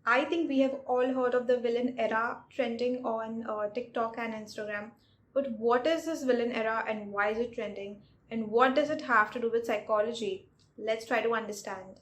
I think we have all heard of the villain era trending on TikTok and Instagram. But what is this villain era and why is it trending? And what does it have to do with psychology? Let's try to understand.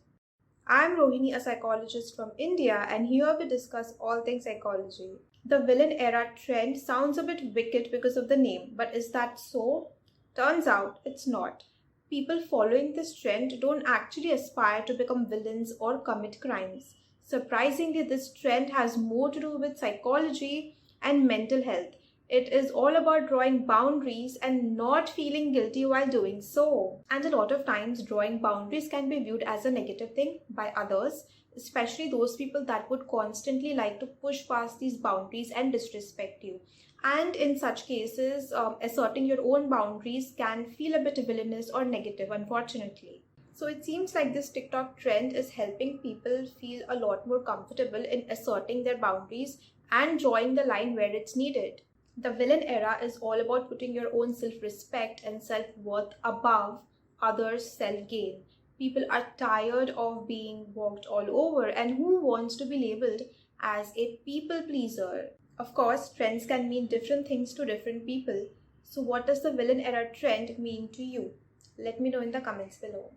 I'm Rohini, a psychologist from India, and here we discuss all things psychology. The villain era trend sounds a bit wicked because of the name, but is that so? Turns out it's not. People following this trend don't actually aspire to become villains or commit crimes. Surprisingly, this trend has more to do with psychology and mental health. It is all about drawing boundaries and not feeling guilty while doing so. And a lot of times, drawing boundaries can be viewed as a negative thing by others, especially those people that would constantly like to push past these boundaries and disrespect you. And in such cases, asserting your own boundaries can feel a bit villainous or negative, unfortunately. So it seems like this TikTok trend is helping people feel a lot more comfortable in asserting their boundaries and drawing the line where it's needed. The villain era is all about putting your own self respect and self worth above others' self gain. People are tired of being walked all over, and who wants to be labeled as a people pleaser? Of course, trends can mean different things to different people. So, what does the villain era trend mean to you? Let me know in the comments below.